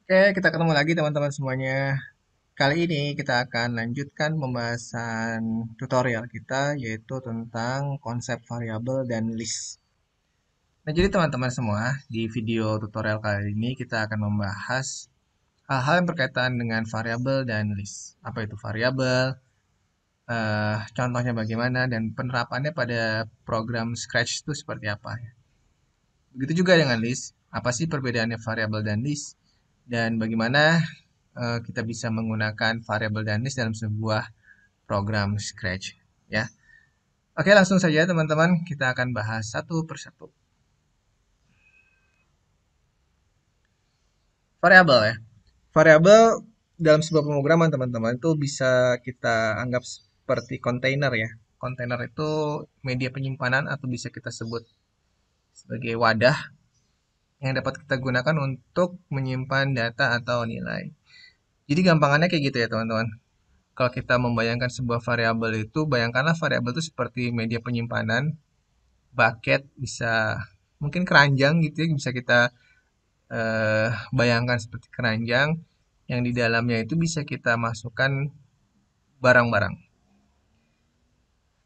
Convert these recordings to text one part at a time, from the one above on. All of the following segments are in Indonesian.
Oke, kita ketemu lagi teman-teman semuanya. Kali ini kita akan lanjutkan pembahasan tutorial kita yaitu tentang konsep variabel dan list. Nah, jadi teman-teman semua, di video tutorial kali ini kita akan membahas hal-hal yang berkaitan dengan variabel dan list. Apa itu variabel? Contohnya bagaimana dan penerapannya pada program Scratch itu seperti apa ya. Begitu juga dengan list. Apa sih perbedaannya variabel dan list? Dan bagaimana kita bisa menggunakan variabel dan list dalam sebuah program Scratch ya. Oke, langsung saja teman-teman, kita akan bahas satu persatu. Variabel ya. Variabel dalam sebuah pemrograman teman-teman itu bisa kita anggap seperti kontainer ya. Kontainer itu media penyimpanan atau bisa kita sebut sebagai wadah yang dapat kita gunakan untuk menyimpan data atau nilai. Jadi gampangannya kayak gitu ya teman-teman. Kalau kita membayangkan sebuah variabel itu, bayangkanlah variabel itu seperti media penyimpanan, bucket, bisa mungkin keranjang gitu ya, bisa kita bayangkan seperti keranjang yang di dalamnya itu bisa kita masukkan barang-barang.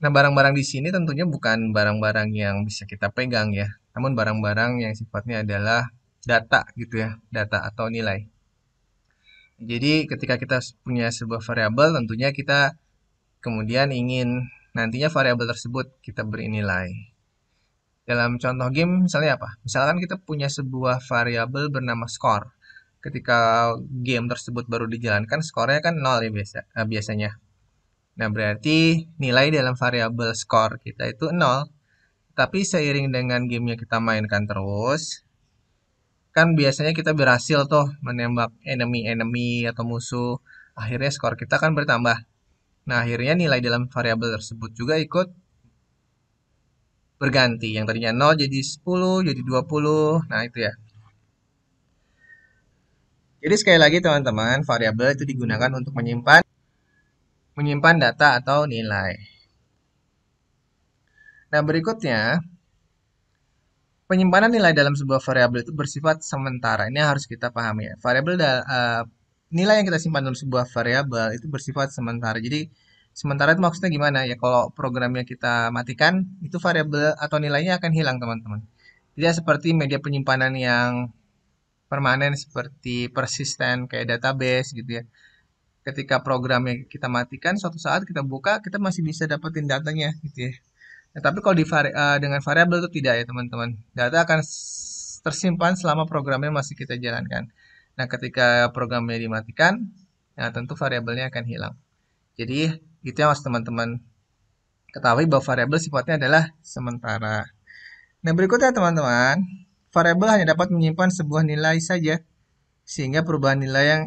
Nah, barang-barang di sini tentunya bukan barang-barang yang bisa kita pegang ya, namun barang-barang yang sifatnya adalah data gitu ya, data atau nilai. Jadi ketika kita punya sebuah variabel, tentunya kita kemudian ingin nantinya variabel tersebut kita beri nilai. Dalam contoh game misalnya apa? Misalkan kita punya sebuah variabel bernama skor. Ketika game tersebut baru dijalankan, skornya kan nol ya biasanya. Nah, berarti nilai dalam variabel skor kita itu nol. Tapi seiring dengan gamenya kita mainkan terus, kan biasanya kita berhasil tuh menembak enemy-enemy atau musuh. Akhirnya skor kita kan bertambah. Nah, akhirnya nilai dalam variabel tersebut juga ikut berganti. Yang tadinya nol jadi 10, jadi 20. Nah, itu ya. Jadi sekali lagi teman-teman, variabel itu digunakan untuk menyimpan menyimpan data atau nilai. Nah, berikutnya, penyimpanan nilai dalam sebuah variabel itu bersifat sementara. Ini harus kita pahami ya. Nilai yang kita simpan dalam sebuah variabel itu bersifat sementara. Jadi sementara itu maksudnya gimana ya? Kalau programnya kita matikan, itu variabel atau nilainya akan hilang, teman-teman. Tidak seperti media penyimpanan yang permanen seperti persisten kayak database gitu ya. Ketika programnya kita matikan, suatu saat kita buka, kita masih bisa dapetin datanya gitu ya. Nah, tapi kalau dengan variabel itu tidak ya teman-teman. Data akan tersimpan selama programnya masih kita jalankan. Nah, ketika programnya dimatikan, nah tentu variabelnya akan hilang. Jadi, itu yang harus teman-teman ketahui bahwa variabel sifatnya adalah sementara. Nah, berikutnya teman-teman, variabel hanya dapat menyimpan sebuah nilai saja, sehingga perubahan nilai yang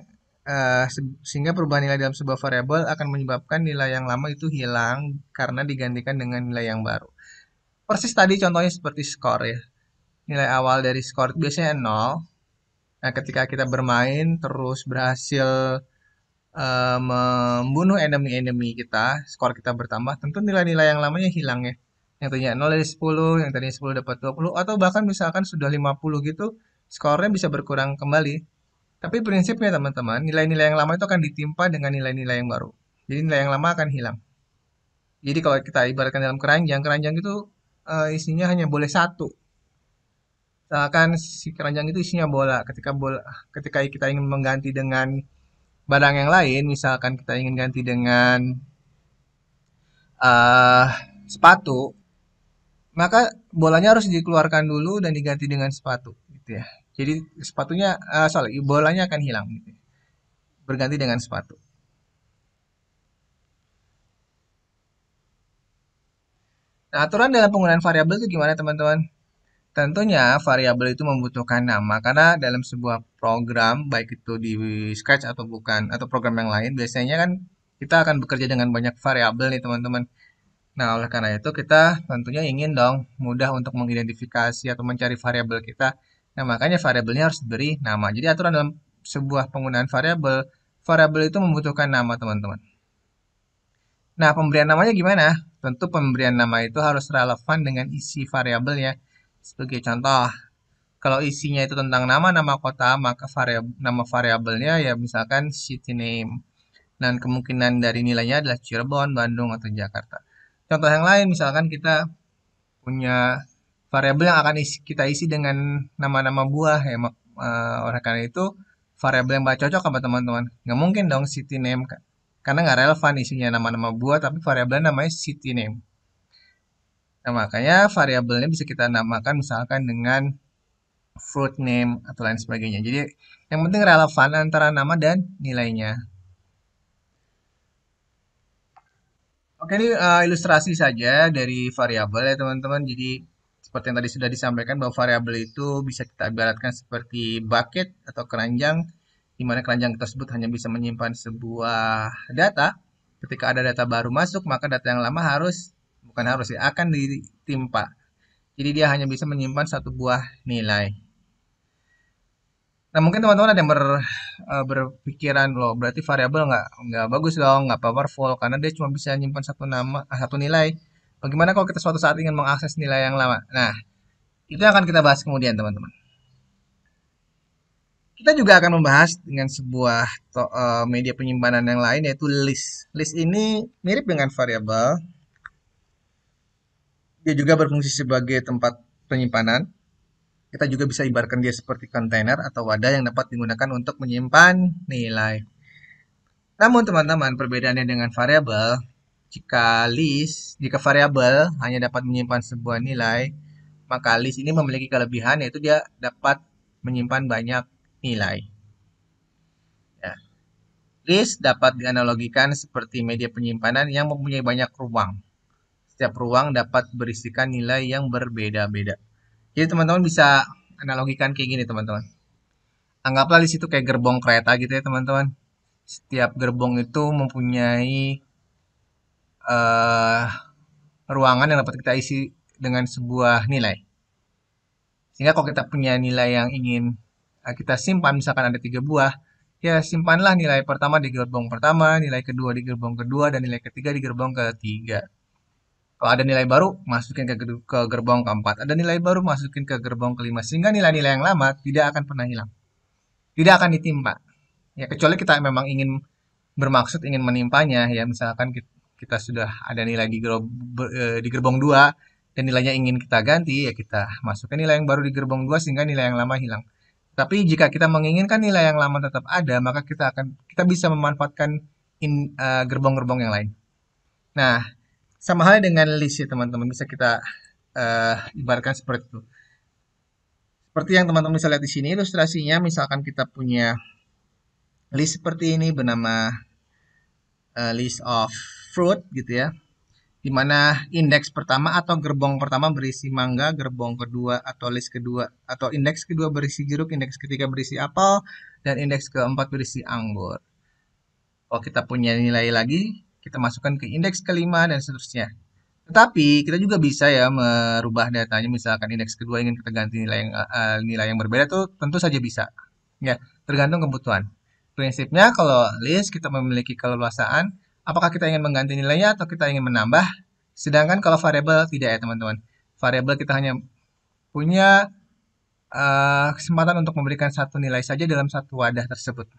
sehingga perubahan nilai dalam sebuah variabel akan menyebabkan nilai yang lama itu hilang karena digantikan dengan nilai yang baru. Persis tadi contohnya seperti skor ya. Nilai awal dari skor biasanya nol. Nah, ketika kita bermain terus berhasil membunuh enemy-enemy kita, skor kita bertambah, tentu nilai-nilai yang lamanya hilang ya. Yang tadinya nol dari 10, yang tadinya 10 dapat 20, atau bahkan misalkan sudah 50 gitu, skornya bisa berkurang kembali. Tapi prinsipnya teman-teman, nilai-nilai yang lama itu akan ditimpa dengan nilai-nilai yang baru. Jadi nilai yang lama akan hilang. Jadi kalau kita ibaratkan dalam keranjang, keranjang itu isinya hanya boleh satu. Misalkan si keranjang itu isinya bola. Ketika kita ingin mengganti dengan barang yang lain, misalkan kita ingin ganti dengan uh, sepatu, maka bolanya harus dikeluarkan dulu dan diganti dengan sepatu, gitu ya. Jadi bolanya akan hilang, gitu ya, berganti dengan sepatu. Nah, aturan dalam penggunaan variabel itu gimana teman-teman? Tentunya variabel itu membutuhkan nama karena dalam sebuah program baik itu di Scratch atau bukan atau program yang lain biasanya kan kita akan bekerja dengan banyak variabel nih teman-teman. Nah, oleh karena itu kita tentunya ingin dong mudah untuk mengidentifikasi atau mencari variabel kita. Nah, makanya variabelnya harus diberi nama. Jadi aturan dalam sebuah penggunaan variabel, variabel itu membutuhkan nama teman-teman. Nah, pemberian namanya gimana? Tentu pemberian nama itu harus relevan dengan isi variabelnya. Sebagai contoh, Kalau isinya itu tentang nama-nama kota, maka nama variabelnya ya misalkan city name. Dan kemungkinan dari nilainya adalah Cirebon, Bandung, atau Jakarta. Contoh yang lain, misalkan kita punya variabel yang akan kita isi dengan nama-nama buah ya. Oleh karena itu, variabel yang nggak cocok sama teman-teman. Nggak mungkin dong city name, karena nggak relevan isinya nama-nama buah, tapi variabelnya namanya city name. Nah, makanya variabelnya bisa kita namakan misalkan dengan fruit name atau lain sebagainya. Jadi, yang penting relevan antara nama dan nilainya. Oke, ini ilustrasi saja dari variabel ya teman-teman. Jadi seperti yang tadi sudah disampaikan bahwa variabel itu bisa kita ibaratkan seperti bucket atau keranjang, di mana keranjang tersebut hanya bisa menyimpan sebuah data. Ketika ada data baru masuk, maka data yang lama bukan harus ya, akan ditimpa. Jadi dia hanya bisa menyimpan satu buah nilai. Nah, mungkin teman-teman ada yang berpikiran loh, berarti variabel nggak bagus dong, nggak powerful karena dia cuma bisa nyimpan satu nilai. Bagaimana kalau kita suatu saat ingin mengakses nilai yang lama? Nah, itu yang akan kita bahas kemudian, teman-teman. Kita juga akan membahas dengan sebuah media penyimpanan yang lain yaitu list. List ini mirip dengan variabel. Dia juga berfungsi sebagai tempat penyimpanan. Kita juga bisa ibaratkan dia seperti kontainer atau wadah yang dapat digunakan untuk menyimpan nilai. Namun teman-teman, perbedaannya dengan variabel, jika variabel hanya dapat menyimpan sebuah nilai, maka list ini memiliki kelebihan yaitu dia dapat menyimpan banyak nilai. Ya. List dapat dianalogikan seperti media penyimpanan yang mempunyai banyak ruang. Setiap ruang dapat berisikan nilai yang berbeda-beda. Jadi teman-teman bisa analogikan kayak gini teman-teman. Anggaplah list itu kayak gerbong kereta gitu ya teman-teman. Setiap gerbong itu mempunyai eh, ruangan yang dapat kita isi dengan sebuah nilai. Sehingga kalau kita punya nilai yang ingin kita simpan, misalkan ada 3 buah, ya simpanlah nilai pertama di gerbong pertama, nilai kedua di gerbong kedua, dan nilai ketiga di gerbong ketiga. Kalau ada nilai baru, masukin ke gerbong keempat. Ada nilai baru, masukin ke gerbong kelima. Sehingga nilai-nilai yang lama tidak akan pernah hilang. Tidak akan ditimpa. Ya, kecuali kita memang ingin bermaksud ingin menimpanya, ya misalkan kita sudah ada nilai di gerbong 2 dan nilainya ingin kita ganti, ya kita masukkan nilai yang baru di gerbong 2 sehingga nilai yang lama hilang. Tapi jika kita menginginkan nilai yang lama tetap ada, maka kita bisa memanfaatkan gerbong-gerbong yang lain. Nah, sama halnya dengan list ya teman-teman, bisa kita ibaratkan seperti itu. Seperti yang teman-teman bisa lihat di sini ilustrasinya, misalkan kita punya list seperti ini bernama list of fruit gitu ya, di mana indeks pertama atau gerbong pertama berisi mangga, gerbong kedua atau list kedua atau indeks kedua berisi jeruk, indeks ketiga berisi apel, dan indeks keempat berisi anggur. Kalau kita punya nilai lagi, kita masukkan ke indeks kelima dan seterusnya. Tetapi kita juga bisa ya merubah datanya, misalkan indeks kedua ingin kita ganti nilai yang berbeda tuh tentu saja bisa. Ya, tergantung kebutuhan. Prinsipnya kalau list kita memiliki keleluasaan, apakah kita ingin mengganti nilainya atau kita ingin menambah. Sedangkan kalau variabel tidak ya teman-teman. Variabel kita hanya punya kesempatan untuk memberikan satu nilai saja dalam satu wadah tersebut.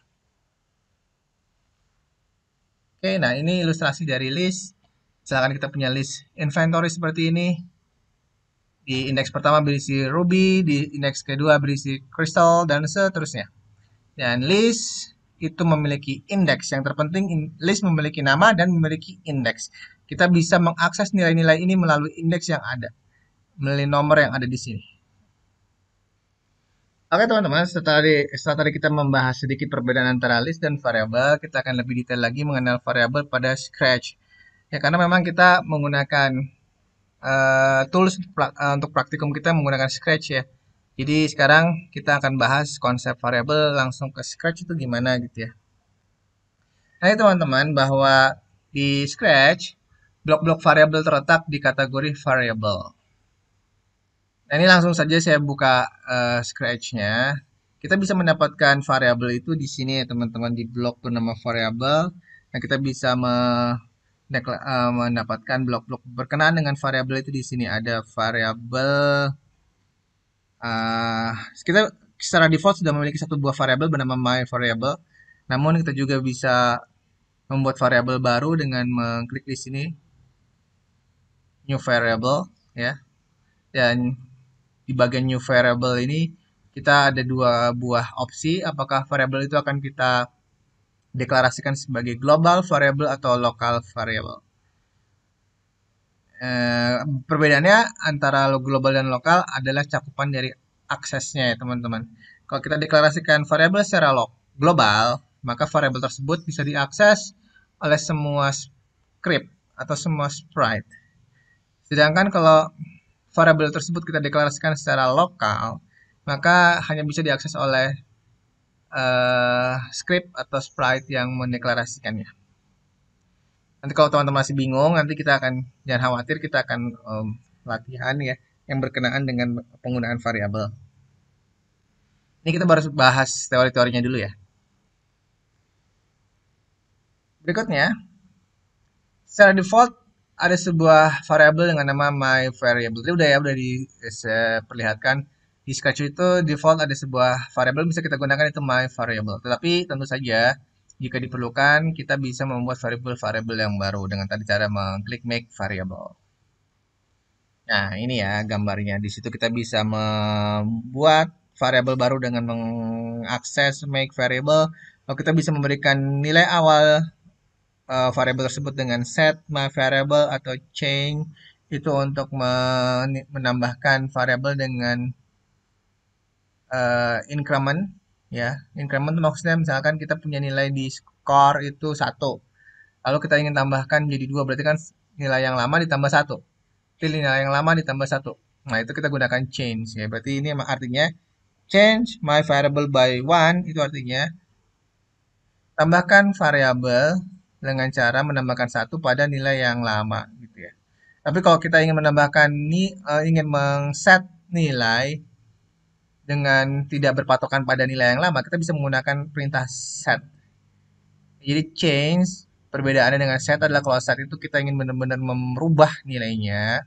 Oke, nah ini ilustrasi dari list. Misalkan kita punya list inventory seperti ini. Di indeks pertama berisi ruby, di indeks kedua berisi crystal, dan seterusnya. Dan list itu memiliki indeks. Yang terpenting, list memiliki nama dan memiliki indeks. Kita bisa mengakses nilai-nilai ini melalui indeks yang ada, melalui nomor yang ada di sini. Oke teman-teman, setelah tadi kita membahas sedikit perbedaan antara list dan variabel, kita akan lebih detail lagi mengenal variabel pada Scratch. Ya, karena memang kita menggunakan tools untuk praktikum kita menggunakan Scratch ya. Jadi sekarang kita akan bahas konsep variabel langsung ke Scratch itu gimana gitu ya. Nah teman-teman, bahwa di Scratch blok-blok variabel terletak di kategori variable. Nah ini langsung saja saya buka Scratch-nya. Kita bisa mendapatkan variabel itu di sini ya teman-teman, di blok bernama variabel. Nah kita bisa mendapatkan blok-blok berkenaan dengan variabel itu di sini. Ada variabel Uh, kita secara default sudah memiliki satu buah variabel bernama my variable. Namun kita juga bisa membuat variabel baru dengan mengklik di sini new variable ya. Dan di bagian new variable ini kita ada dua buah opsi apakah variabel itu akan kita deklarasikan sebagai global variable atau local variable. Eh, Perbedaannya antara global dan lokal adalah cakupan dari aksesnya ya teman-teman. Kalau kita deklarasikan variabel secara global, maka variabel tersebut bisa diakses oleh semua script atau semua sprite. Sedangkan kalau variabel tersebut kita deklarasikan secara lokal, maka hanya bisa diakses oleh script atau sprite yang mendeklarasikannya. Nanti kalau teman-teman masih bingung, nanti kita akan jangan khawatir, kita akan latihan ya yang berkenaan dengan penggunaan variabel. Ini kita baru bahas teori-teorinya dulu ya. Berikutnya, secara default ada sebuah variabel dengan nama my variable. Ini udah diperlihatkan di Scratch itu default ada sebuah variabel bisa kita gunakan itu my variable. Tetapi tentu saja jika diperlukan kita bisa membuat variabel-variabel yang baru dengan tadi cara mengklik make variable. Nah, ini ya gambarnya. Di situ kita bisa membuat variabel baru dengan mengakses make variable. Lalu kita bisa memberikan nilai awal variabel tersebut dengan set my variable atau change itu untuk menambahkan variabel dengan increment ya. Increment itu maksudnya misalkan kita punya nilai di score itu 1. Lalu kita ingin tambahkan jadi 2 berarti kan nilai yang lama ditambah 1. Pilih nilai yang lama ditambah 1. Nah, itu kita gunakan change ya. Berarti ini artinya change my variable by 1 itu artinya tambahkan variabel dengan cara menambahkan 1 pada nilai yang lama gitu ya. Tapi kalau kita ingin menambahkan ingin mengset nilai dengan tidak berpatokan pada nilai yang lama, kita bisa menggunakan perintah set. Jadi change perbedaannya dengan set adalah kalau set itu kita ingin benar-benar merubah nilainya,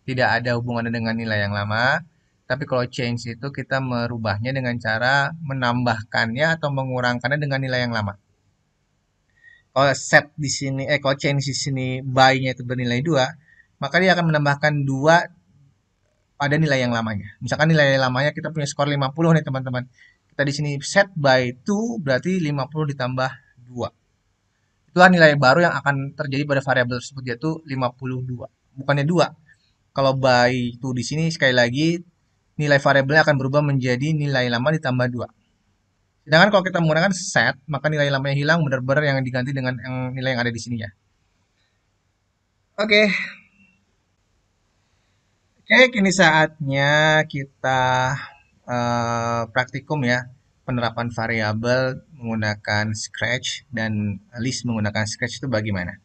tidak ada hubungannya dengan nilai yang lama. Tapi kalau change itu kita merubahnya dengan cara menambahkannya atau mengurangkannya dengan nilai yang lama. Kalau set di sini, kalau change di sini by-nya itu bernilai 2, maka dia akan menambahkan 2 pada nilai yang lamanya. Misalkan nilai lamanya kita punya skor 50 nih teman-teman. Kita di sini set by 2 berarti 50 ditambah 2. Itulah nilai baru yang akan terjadi pada variabel tersebut yaitu 52. Bukannya 2. Kalau by itu di sini sekali lagi nilai variabelnya akan berubah menjadi nilai lama ditambah 2. Sedangkan kalau kita menggunakan set, maka nilai lamanya hilang benar-benar yang diganti dengan nilai yang ada di sini ya. Oke, Oke, kini saatnya kita praktikum ya penerapan variabel menggunakan Scratch dan list menggunakan Scratch itu bagaimana?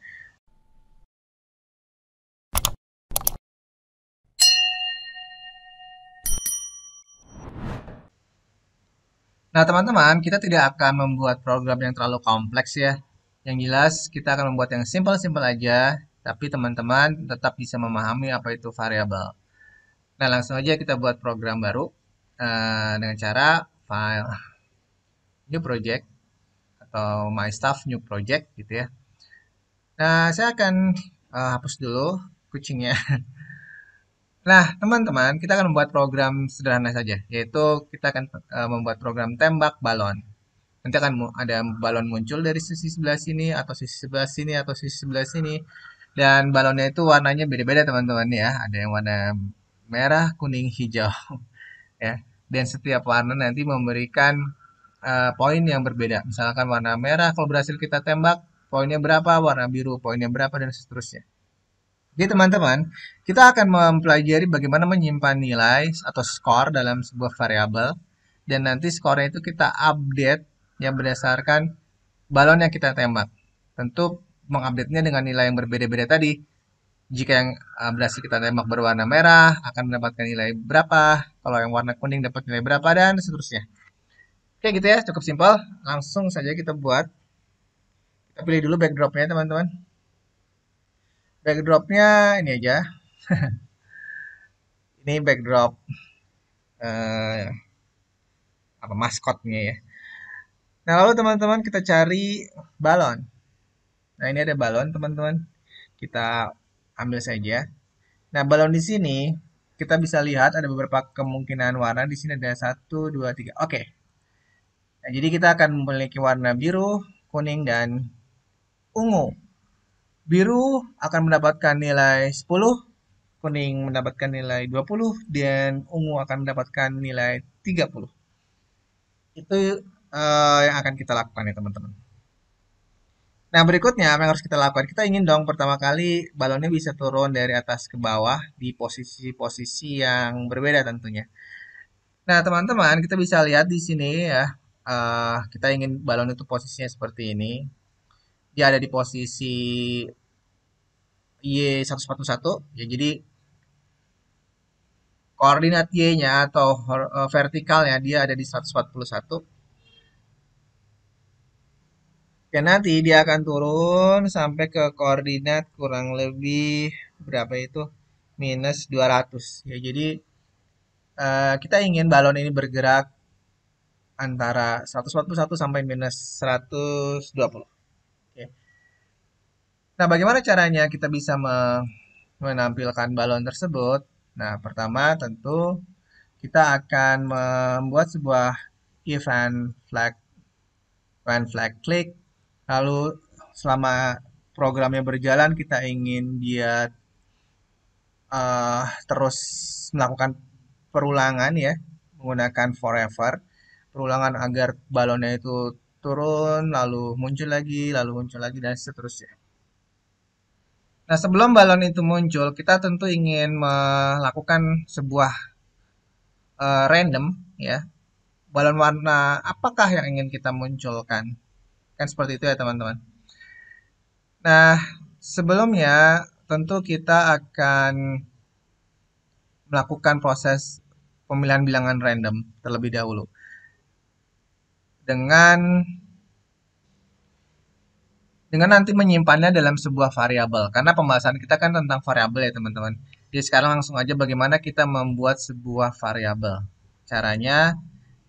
Nah, teman-teman, kita tidak akan membuat program yang terlalu kompleks ya. Yang jelas, kita akan membuat yang simple-simple aja, tapi teman-teman tetap bisa memahami apa itu variabel. Nah, langsung aja kita buat program baru dengan cara file new project atau my stuff new project gitu ya. Nah, saya akan hapus dulu kucingnya. Nah, teman-teman, kita akan membuat program sederhana saja, yaitu kita akan membuat program tembak balon. Nanti akan ada balon muncul dari sisi sebelah sini, atau sisi sebelah sini, atau sisi sebelah sini. Dan balonnya itu warnanya beda-beda teman-teman ya. Ada yang warna merah, kuning, hijau. Ya. Dan setiap warna nanti memberikan poin yang berbeda. Misalkan warna merah, kalau berhasil kita tembak, poinnya berapa, warna biru, poinnya berapa, dan seterusnya. Jadi teman-teman, kita akan mempelajari bagaimana menyimpan nilai atau skor dalam sebuah variabel dan nanti skornya itu kita update yang berdasarkan balon yang kita tembak. Tentu mengupdate-nya dengan nilai yang berbeda-beda tadi. Jika yang berhasil kita tembak berwarna merah akan mendapatkan nilai berapa, kalau yang warna kuning dapat nilai berapa dan seterusnya. Oke gitu ya, cukup simpel. Langsung saja kita buat. Kita pilih dulu backdropnya teman-teman. Backdropnya ini aja. Ini backdrop eh, apa maskotnya ya. Nah, lalu teman-teman kita cari balon. Nah, ini ada balon, teman-teman. Kita ambil saja. Nah, balon di sini kita bisa lihat ada beberapa kemungkinan warna. Di sini ada satu, dua, tiga. Oke. Nah, jadi kita akan memiliki warna biru, kuning, dan ungu. Biru akan mendapatkan nilai 10, kuning mendapatkan nilai 20, dan ungu akan mendapatkan nilai 30. Itu yang akan kita lakukan ya teman-teman. Nah berikutnya apa yang harus kita lakukan? Kita ingin dong pertama kali balonnya bisa turun dari atas ke bawah di posisi-posisi yang berbeda tentunya. Nah teman-teman kita bisa lihat di sini ya. Kita ingin balon itu posisinya seperti ini. Dia ada di posisi Y141 ya, jadi koordinat Y-nya atau vertikalnya dia ada di 141. Ya nanti dia akan turun sampai ke koordinat kurang lebih berapa itu? Minus 200. Ya, jadi kita ingin balon ini bergerak antara 141 sampai minus 120. Oke. Nah, bagaimana caranya kita bisa menampilkan balon tersebut? Nah, pertama tentu kita akan membuat sebuah event flag, click. Lalu selama programnya berjalan kita ingin dia terus melakukan perulangan ya menggunakan forever, perulangan agar balonnya itu turun lalu muncul lagi dan seterusnya. Nah sebelum balon itu muncul kita tentu ingin melakukan sebuah random ya, balon warna apakah yang ingin kita munculkan, kan seperti itu ya teman-teman. Nah sebelumnya tentu kita akan melakukan proses pemilihan bilangan random terlebih dahulu dengan nanti menyimpannya dalam sebuah variabel karena pembahasan kita kan tentang variabel ya teman-teman. Jadi sekarang langsung aja bagaimana kita membuat sebuah variabel. Caranya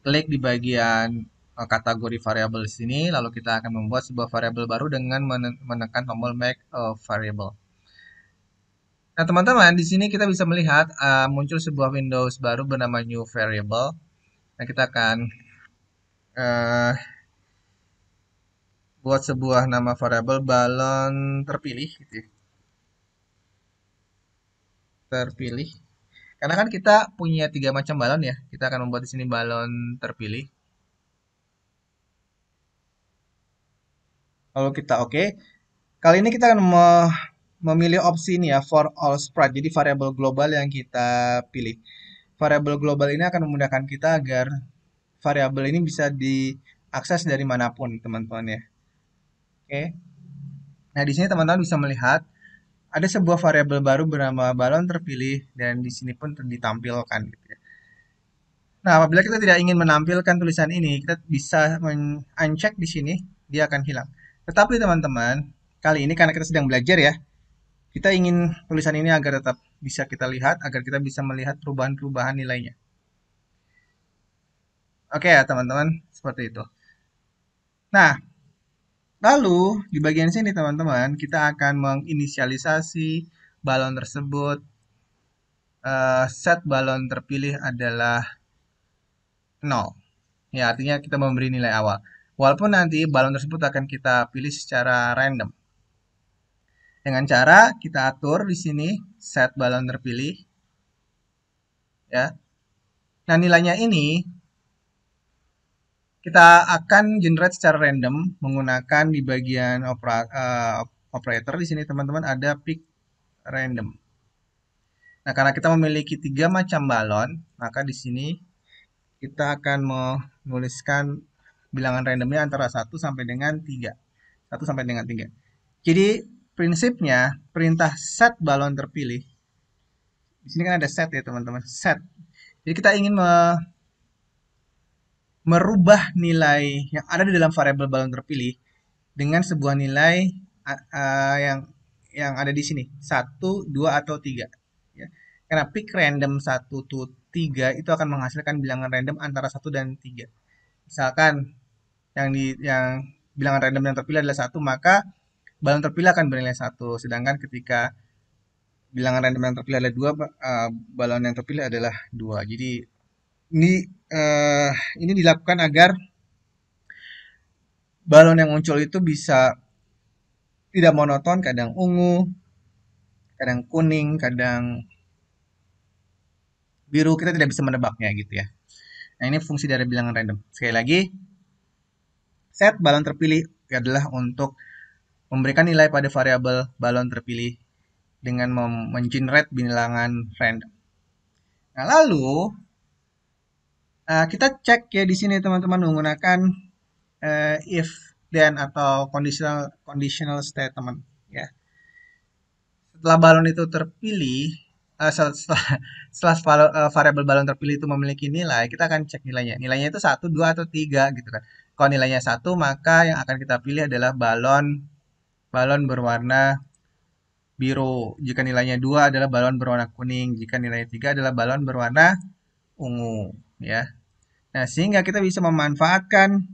klik di bagian kategori variabel di sini lalu kita akan membuat sebuah variabel baru dengan menekan tombol make a variable. Nah, teman-teman, di sini kita bisa melihat muncul sebuah Windows baru bernama new variable. Nah, kita akan uh, buat sebuah nama variabel balon terpilih gitu ya. Terpilih. Karena kan kita punya tiga macam balon ya. Kita akan membuat di sini balon terpilih. Lalu kita oke. Kali ini kita akan memilih opsi ini ya, for all sprite. Jadi variabel global yang kita pilih. Variabel global ini akan memudahkan kita agar variabel ini bisa diakses dari manapun, teman-teman ya. Oke. Nah, di sini teman-teman bisa melihat ada sebuah variabel baru bernama balon terpilih dan di sini pun ditampilkan gitu ya. Nah, apabila kita tidak ingin menampilkan tulisan ini, kita bisa uncheck di sini, dia akan hilang. Tetapi teman-teman, kali ini karena kita sedang belajar ya, kita ingin tulisan ini agar tetap bisa kita lihat, agar kita bisa melihat perubahan-perubahan nilainya. Oke ya teman-teman, seperti itu. Nah, lalu di bagian sini teman-teman, kita akan menginisialisasi balon tersebut. Set balon terpilih adalah 0. Ya, artinya kita memberi nilai awal. Walaupun nanti balon tersebut akan kita pilih secara random. Dengan cara kita atur di sini set balon terpilih. Ya. Nah, nilainya ini kita akan generate secara random menggunakan di bagian operator di sini teman-teman ada pick random. Nah, karena kita memiliki tiga macam balon, maka di sini kita akan menuliskan bilangan randomnya antara 1 sampai dengan 3. 1 sampai dengan 3. Jadi prinsipnya perintah set balon terpilih. Di sini kan ada set ya teman-teman. Set. Jadi kita ingin merubah nilai yang ada di dalam variabel balon terpilih dengan sebuah nilai yang ada di sini 1, 2 atau 3. Ya. Karena pick random 1 to 3 itu akan menghasilkan bilangan random antara 1 dan 3. Misalkan yang bilangan random yang terpilih adalah 1, maka balon terpilih akan bernilai 1. Sedangkan ketika bilangan random yang terpilih adalah 2, balon yang terpilih adalah 2. Jadi ini eh, ini dilakukan agar balon yang muncul itu bisa tidak monoton, kadang ungu, kadang kuning, kadang biru, kita tidak bisa menebaknya gitu ya. Nah, ini fungsi dari bilangan random. Sekali lagi, set balon terpilih adalah untuk memberikan nilai pada variabel balon terpilih dengan mengenerate bilangan random. Nah, lalu kita cek ya di sini teman-teman menggunakan if then atau conditional statement ya. Setelah balon itu terpilih, setelah variabel balon terpilih itu memiliki nilai, kita akan cek nilainya. Nilainya itu 1, 2, atau 3 gitu kan. Kalau nilainya 1, maka yang akan kita pilih adalah balon balon berwarna biru. Jika nilainya 2 adalah balon berwarna kuning. Jika nilainya 3 adalah balon berwarna ungu ya. Nah, sehingga kita bisa memanfaatkan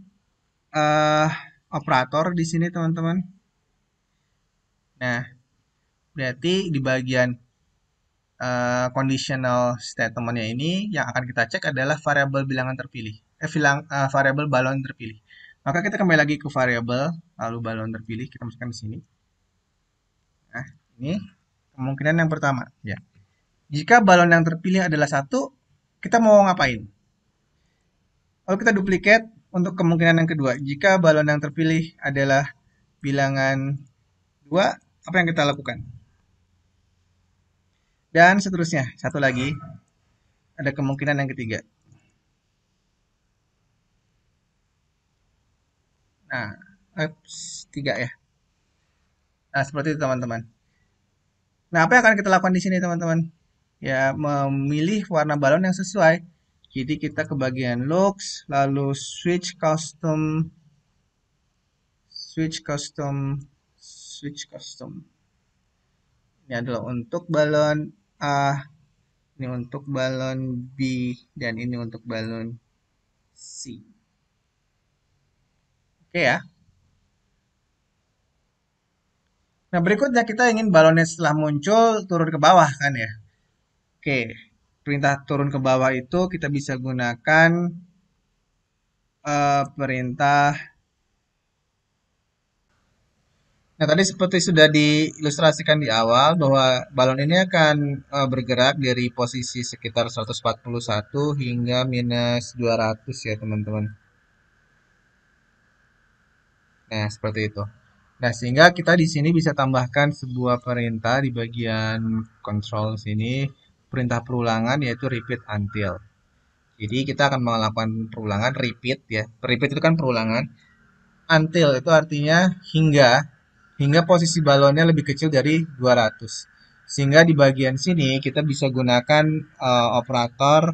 eh operator di sini teman-teman. Nah, berarti di bagian conditional statementnya ini yang akan kita cek adalah variabel bilangan terpilih. Variabel balon terpilih. Maka kita kembali lagi ke variabel lalu balon terpilih kita masukkan di sini. Nah, ini kemungkinan yang pertama ya. Jika balon yang terpilih adalah 1, kita mau ngapain? Lalu kita duplikat untuk kemungkinan yang kedua. Jika balon yang terpilih adalah bilangan 2, apa yang kita lakukan? Dan seterusnya. Satu lagi, ada kemungkinan yang ketiga. Nah, 3 ya. Nah, seperti itu teman-teman. Nah, apa yang akan kita lakukan di sini teman-teman? Ya, memilih warna balon yang sesuai. Jadi kita ke bagian looks, lalu switch custom. Ini adalah untuk balon A, ini untuk balon B, dan ini untuk balon C. Oke ya. Nah, berikutnya kita ingin balonnya setelah muncul turun ke bawah kan ya. Oke, perintah turun ke bawah itu kita bisa gunakan perintah. Nah, tadi seperti sudah diilustrasikan di awal bahwa balon ini akan bergerak dari posisi sekitar 141 hingga minus 200 ya teman-teman. Nah, seperti itu. Nah, sehingga kita di sini bisa tambahkan sebuah perintah di bagian control sini, perintah perulangan yaitu repeat until. Jadi kita akan melakukan perulangan repeat ya. Repeat itu kan perulangan. Until itu artinya hingga posisi balonnya lebih kecil dari 200. Sehingga di bagian sini kita bisa gunakan operator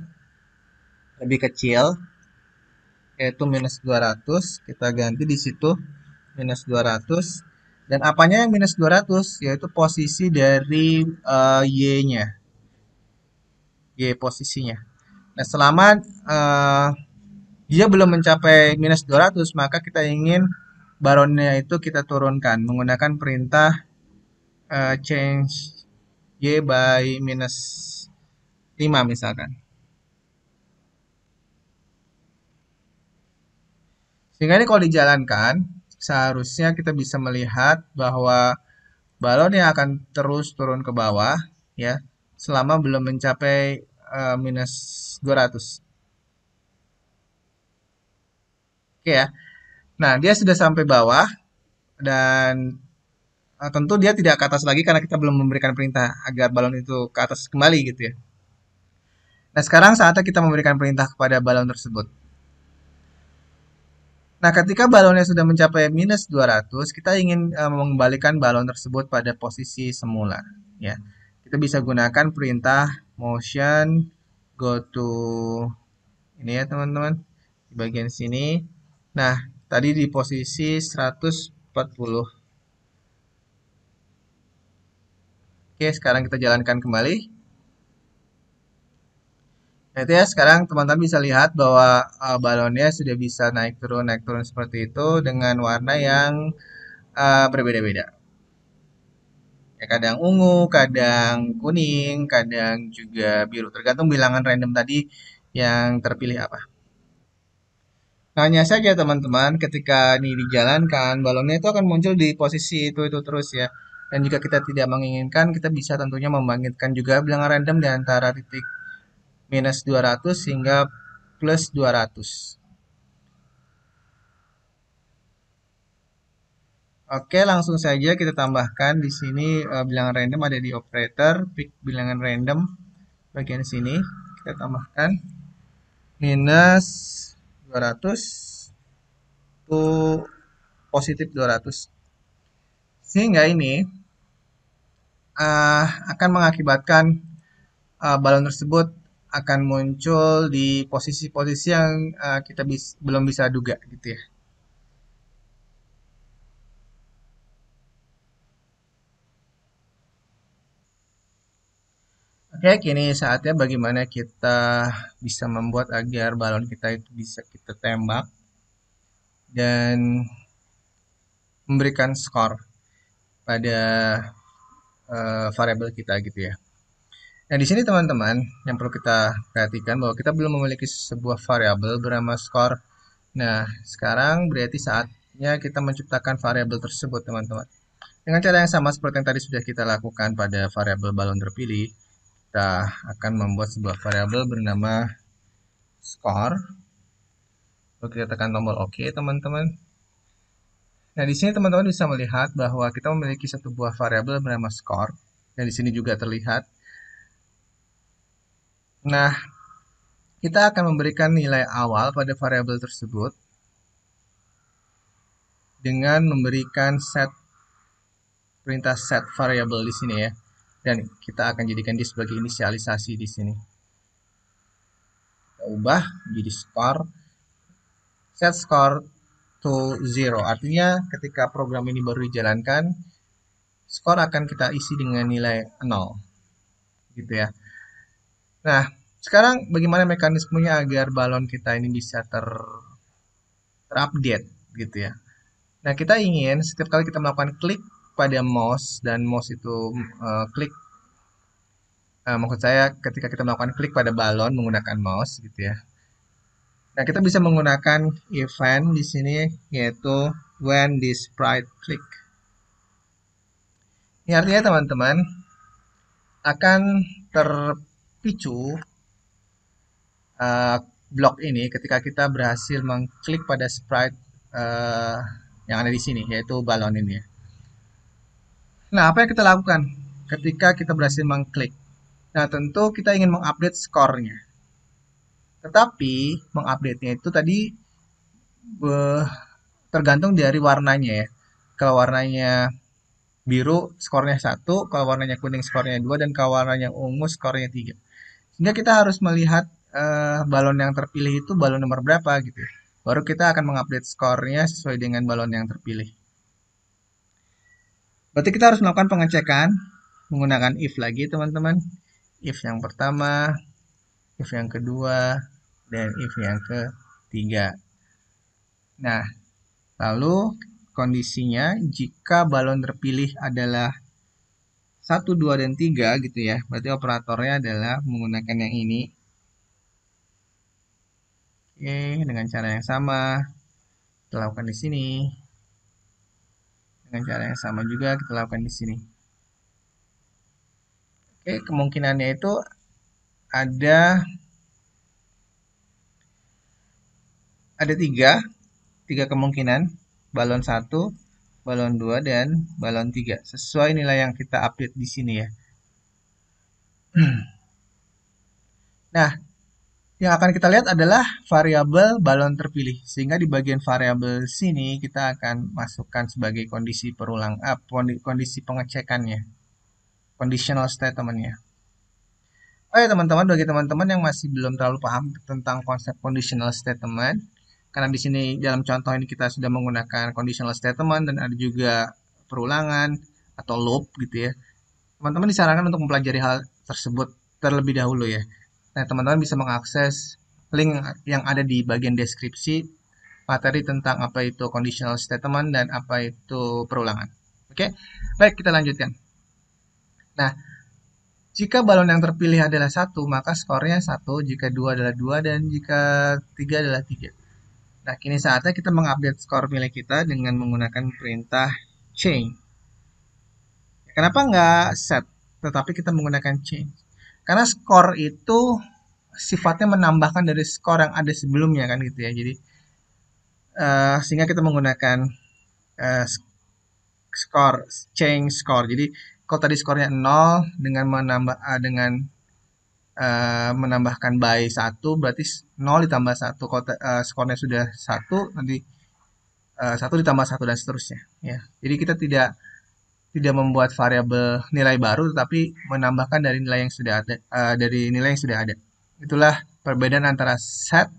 lebih kecil yaitu minus 200. Kita ganti di situ minus 200. Dan apanya yang minus 200? Yaitu posisi dari Y-nya. Y posisinya. Nah, selama dia belum mencapai minus 200, maka kita ingin baronnya itu kita turunkan menggunakan perintah change Y by minus 5 misalkan. Sehingga ini kalau dijalankan, seharusnya kita bisa melihat bahwa balon yang akan terus turun ke bawah ya selama belum mencapai minus 200. Oke ya. Nah, dia sudah sampai bawah dan tentu dia tidak ke atas lagi karena kita belum memberikan perintah agar balon itu ke atas kembali gitu ya. Nah, sekarang saatnya kita memberikan perintah kepada balon tersebut. Nah, ketika balonnya sudah mencapai minus 200, kita ingin mengembalikan balon tersebut pada posisi semula. Ya, kita bisa gunakan perintah motion go to ini ya teman-teman di bagian sini. Nah, tadi di posisi 140. Oke, sekarang kita jalankan kembali. Nah, itu ya sekarang teman-teman bisa lihat bahwa balonnya sudah bisa naik turun seperti itu dengan warna yang berbeda-beda. Ya, kadang ungu, kadang kuning, kadang juga biru. Tergantung bilangan random tadi yang terpilih apa. Nah, hanya saja teman-teman, ketika ini dijalankan, balonnya itu akan muncul di posisi itu terus ya. Dan jika kita tidak menginginkan, kita bisa tentunya membangkitkan juga bilangan random di antara titik minus 200 hingga plus 200. Oke, langsung saja kita tambahkan di sini bilangan random ada di operator, pick bilangan random bagian sini. Kita tambahkan minus 200 to positif 200. Sehingga ini akan mengakibatkan balon tersebut akan muncul di posisi-posisi yang kita belum bisa duga gitu ya. Oke, kini saatnya bagaimana kita bisa membuat agar balon kita itu bisa kita tembak dan memberikan skor pada variabel kita gitu ya. Nah, di sini teman-teman yang perlu kita perhatikan bahwa kita belum memiliki sebuah variabel bernama skor. Nah, sekarang berarti saatnya kita menciptakan variabel tersebut, teman-teman. Dengan cara yang sama seperti yang tadi sudah kita lakukan pada variabel balon terpilih, kita akan membuat sebuah variabel bernama skor. Lalu kita tekan tombol OK, teman-teman. Nah, di sini teman-teman bisa melihat bahwa kita memiliki satu buah variabel bernama skor. Dan di sini juga terlihat. Nah, kita akan memberikan nilai awal pada variabel tersebut dengan memberikan perintah set variabel di sini ya. Dan kita akan jadikan dia sebagai inisialisasi di sini. Kita ubah menjadi skor, set score to 0. Artinya ketika program ini baru dijalankan, skor akan kita isi dengan nilai 0. Gitu ya. Nah, sekarang bagaimana mekanismenya agar balon kita ini bisa terupdate gitu ya. Nah, kita ingin setiap kali kita melakukan klik pada mouse dan mouse itu klik maksud saya ketika kita melakukan klik pada balon menggunakan mouse gitu ya. Nah, kita bisa menggunakan event di sini yaitu when this sprite click. Ini artinya teman-teman akan terpicu uh, blok ini ketika kita berhasil mengklik pada sprite yang ada di sini yaitu balon ini ya. Nah, apa yang kita lakukan ketika kita berhasil mengklik? Nah, tentu kita ingin mengupdate skornya. Tetapi mengupdate-nya itu tadi tergantung dari warnanya ya. Kalau warnanya biru skornya 1, kalau warnanya kuning skornya 2, dan kalau warnanya ungu skornya 3. Sehingga kita harus melihat balon yang terpilih itu balon nomor berapa gitu. Baru kita akan mengupdate skornya sesuai dengan balon yang terpilih. Berarti kita harus melakukan pengecekan menggunakan if lagi teman-teman. If yang pertama, if yang kedua, dan if yang ketiga. Nah, lalu kondisinya jika balon terpilih adalah 1, 2, dan 3 gitu ya. Berarti operatornya adalah menggunakan yang ini. Oke, dengan cara yang sama kita lakukan di sini. Dengan cara yang sama juga kita lakukan di sini. Oke, kemungkinannya itu ada tiga kemungkinan, balon 1, balon 2, dan balon 3 sesuai nilai yang kita update di sini ya. Nah, yang akan kita lihat adalah variabel balon terpilih. Sehingga di bagian variabel sini kita akan masukkan sebagai kondisi kondisi pengecekannya, conditional statement-nya. Oh ya teman-teman, bagi teman-teman yang masih belum terlalu paham tentang konsep conditional statement, karena di sini dalam contoh ini kita sudah menggunakan conditional statement dan ada juga perulangan atau loop gitu ya. Teman-teman disarankan untuk mempelajari hal tersebut terlebih dahulu ya. Nah, teman-teman bisa mengakses link yang ada di bagian deskripsi materi tentang apa itu conditional statement dan apa itu perulangan. Oke, baik kita lanjutkan. Nah, jika balon yang terpilih adalah satu, maka skornya satu. Jika dua adalah dua dan jika tiga adalah tiga. Nah, kini saatnya kita mengupdate skor milik kita dengan menggunakan perintah change. Kenapa nggak set, tetapi kita menggunakan change? Karena skor itu sifatnya menambahkan dari skor yang ada sebelumnya kan gitu ya. Jadi sehingga kita menggunakan eh, skor change skor. Jadi kalau tadi skornya 0 dengan menambahkan by satu berarti 0 ditambah satu. Kalau skornya sudah satu nanti satu ditambah satu dan seterusnya ya. Jadi kita tidak tidak membuat variabel nilai baru tetapi menambahkan dari nilai yang sudah ada dari nilai yang sudah ada. Itulah perbedaan antara set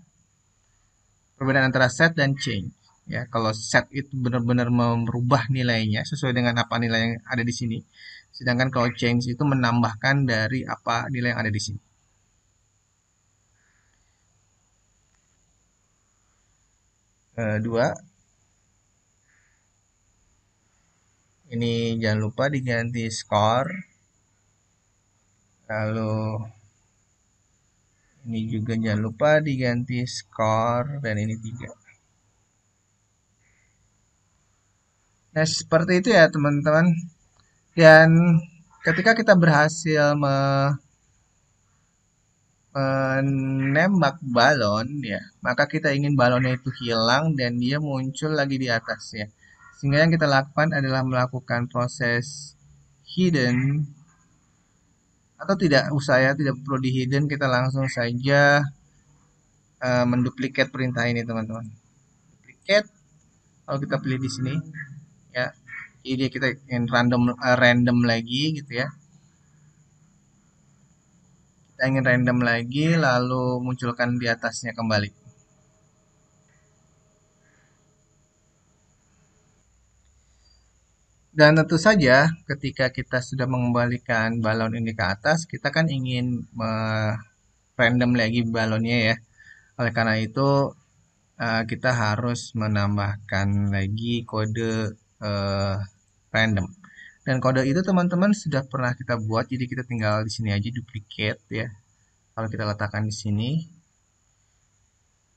dan change. Ya, kalau set itu benar-benar merubah nilainya sesuai dengan apa nilai yang ada di sini. Sedangkan kalau change itu menambahkan dari apa nilai yang ada di sini. Dua, ini jangan lupa diganti skor. Lalu ini juga jangan lupa diganti skor dan ini tiga. Nah, seperti itu ya teman-teman. Dan ketika kita berhasil menembak balon ya, maka kita ingin balonnya itu hilang dan dia muncul lagi di atasnya. Sehingga yang kita lakukan adalah melakukan proses hidden atau tidak usah ya, tidak perlu di hidden, kita langsung saja menduplikat perintah ini teman-teman. Duplicate, kalau kita pilih di sini ya, jadi kita ingin random lagi gitu ya. Kita ingin random lagi lalu munculkan di atasnya kembali. Dan tentu saja ketika kita sudah mengembalikan balon ini ke atas, kita kan ingin random lagi balonnya ya. Oleh karena itu kita harus menambahkan lagi kode eh, random. Dan kode itu teman-teman sudah pernah kita buat, jadi kita tinggal di sini aja duplicate ya. Kalau kita letakkan di sini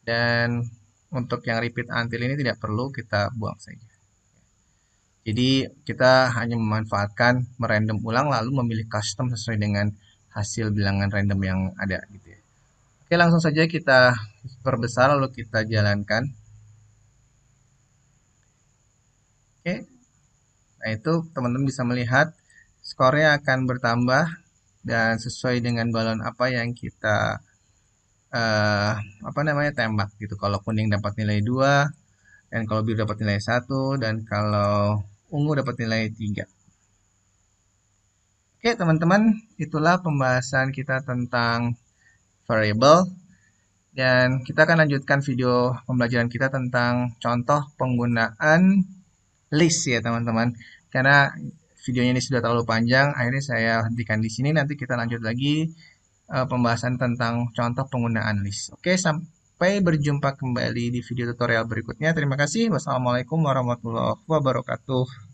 dan untuk yang repeat until ini tidak perlu kita buang saja. Jadi kita hanya memanfaatkan merandom ulang lalu memilih custom sesuai dengan hasil bilangan random yang ada gitu ya. Oke, langsung saja kita perbesar lalu kita jalankan. Oke. Nah, itu teman-teman bisa melihat skornya akan bertambah dan sesuai dengan balon apa yang kita apa namanya tembak gitu. Kalau kuning dapat nilai 2 dan kalau biru dapat nilai 1 dan kalau ungu dapat nilai 3. Oke, teman-teman, itulah pembahasan kita tentang variable dan kita akan lanjutkan video pembelajaran kita tentang contoh penggunaan list ya, teman-teman. Karena videonya ini sudah terlalu panjang, akhirnya saya hentikan di sini. Nanti kita lanjut lagi pembahasan tentang contoh penggunaan list. Oke, sampai berjumpa kembali di video tutorial berikutnya. Terima kasih. Wassalamualaikum warahmatullahi wabarakatuh.